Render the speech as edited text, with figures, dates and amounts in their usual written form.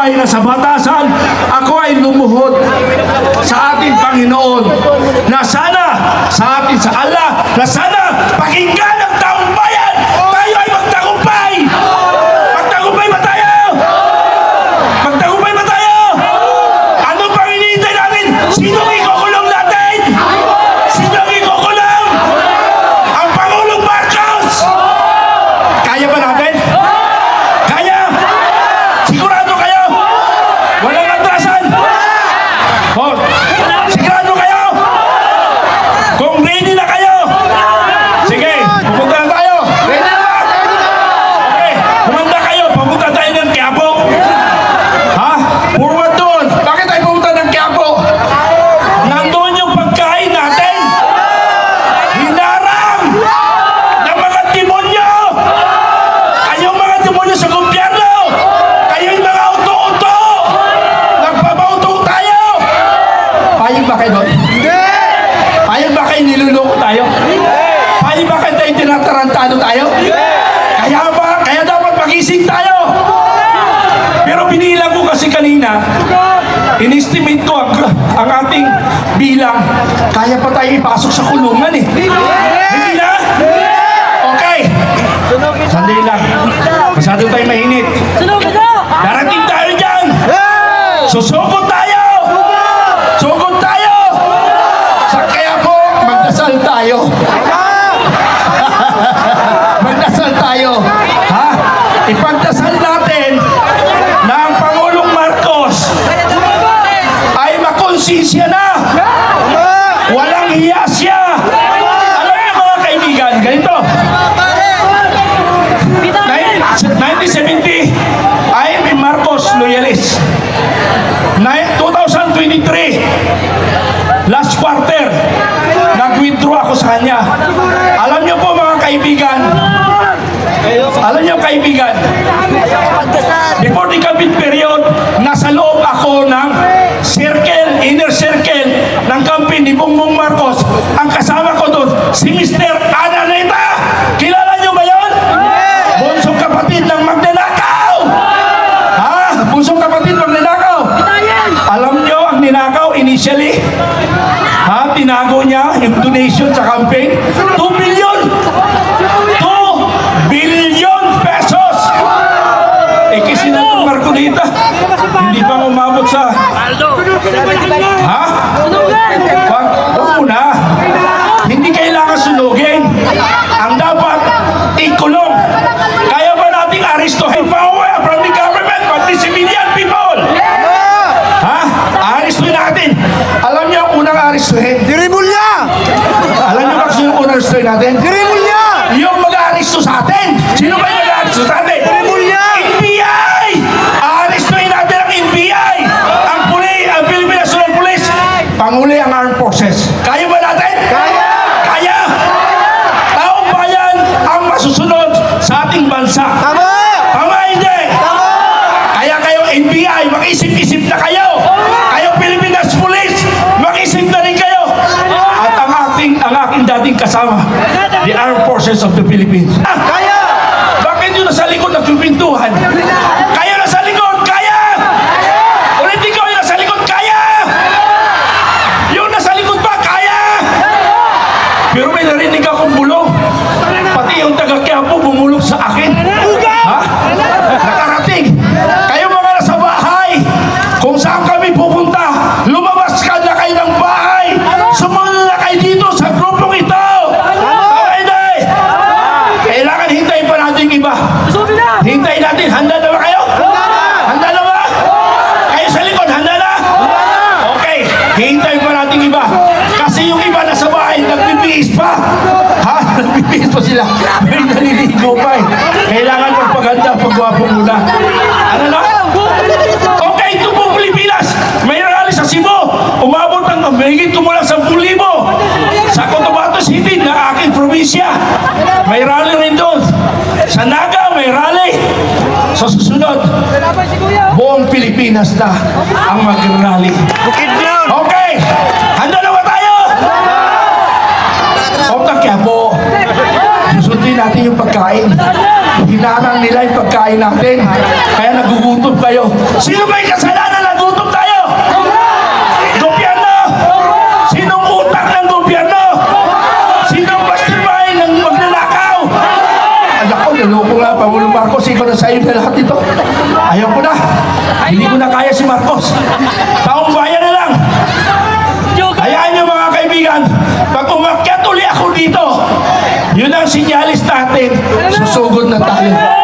ay nasa batasan, ako ay lumuhod sa ating Panginoon na sana sa atin sa Allah, na sana pakinggan ng taong bayan, tayo ay magtagumpay. Magtagumpay ba tayo? Magtagumpay ba tayo? Ano pang hinihintay natin? Sinong ikukulong natin? Sinong ikukulong? Ang Pangulong Marcos! Kaya ba natin? Kaya? Sigurado kayo? Walang atrasan? Oh, sigurado kayo? Kung ready na kayo, sige, pupunta na tayo. Ready na ba? Okay, kumanda kayo, pupunta tayo ng Quiapo. Ha? Forward doon. Bakit tayo pupunta ng Quiapo? Nandoon yung pagkain natin. Hinarang ng mga demonyo. Kayong mga demonyo sa gobyerno. Kayong mga uto-uto. Nagpapautong tayo. Payag ba kayo doon? Payag ba kayo niluloko tayo? Payag ba kayo tayo tinatarantado tayo? Kaya dapat magising tayo. Pero binilang ko kasi kanina, in-estimate ko ang ating bilang. Kaya pa tayo ipasok sa kulungan eh. Hindi na? Okay. Sandali lang. Masyado tayo mainit. Darating tayo dyan. Susugod tayo. Sugod tayo. Sa kaya po, magdasal tayo. Magdasal tayo. Ha? Ipagdasal natin na ang Pangulong Marcos ay makonsensya na. Walang hiya siya. Alam niyo mga kaibigan, ganito. 1970, I am a Marcos loyalist. 2023, last quarter, nag-withdraw ako sa kanya. Alam niyo po mga kaibigan, before the campaign period, nasa loob ako ng inner circle ng campaign ni Bongbong Marcos. Ang kasama ko doon, si Mr. Ananeta. Kilala niyo ba yun? Bunsong kapatid ng magnanakaw. Ha? Bunsong kapatid magnanakaw. Alam niyo ang ninakaw initially? Ha? Tinago niya yung donation sa campaign. 2 billion! 2 billion pesos! Senator Marcolita, hindi pa umabot sa... Ha? Wag muna. Hindi kailangan sunugin. Ang dapat, ikulong. Kaya ba nating aristohin power from the government, from the civilian people? Ha? Aristohin natin. Alam niyo ang unang aristohin? Dirimulya! Alam niyo ba kung sino ang unang aristohin natin? Dirimulya! Yung mag-aristo sa atin. Sino ba yung mag-aristo sa atin? Dirimulya! NBI! Aristohin natin ang NBI! Ang Philippine National Police! Panguli ang Armed Forces. Kaya ba natin? Kaya! Kaya! Taong bayan ang masusunod sa ating bansa. Tama! Tama hindi? Tama! Kaya kayo NBI, mag-isip-isip na kayo. Kayo Philippine National Police, mag-isip na rin kayo. At ang aking dating kasama, the Armed Forces of the Philippines. Kaya! Bakit yun nasa likod nagpipintuhan? Kayo nasa likod, kaya! Ulitin ko, yung nasa likod, kaya! Yung nasa likod pa, kaya! Pero may narinig akong bulong. Pati yung taga-Quiapo bumulong sa akin. Ha? Nakarating. Kayo mga nasa bahay, kung saan kami pupunta, lumabas ka na kayo ng bahay. Sumunod na kayo dito sa grupong ito. Tama hindi? Kailangan hintayin pa natin yung iba. Hintayin natin. Handa na ba kayo? Handa na ba? Kayo sa likod, handa na? Okay. Hintayin pa natin iba. Kasi yung iba nasa bahay, nagbibihis pa. Ha? Nagbibihis pa sila. May naliligo pa eh. Kailangan magpaganda, pagwapo muna. Ano na? Okay, ito po Pilipinas. May rally sa Cebu. Umabot ng mahigit kumulang 10,000. Sa Cotabato City, na aking probinsya. May rally rin doon. Sa Naga, may rally. Sa susunod, buong Pilipinas na ang mag-rally. Bukidnon! Okay! Handa na ba tayo? O Quiapo, susundin natin yung pagkain. Hinarang nila yung pagkain natin. Kaya nagugutom kayo. Sino may kasalanan na gutom tayo? Gobyerno! Sinong utang ng gobyerno? Sinong mastermind ng magnanakaw? Alam ko, naloko nga Pangulong Marcos. Ikaw na sa'yo na lahat ito. Ayaw ko na. Hindi ko na kaya si Marcos. Taong bayan na lang. Hayaan niyo mga kaibigan, pag umakyat uli ako dito, yun ang sinyalis natin, susugod na tayo.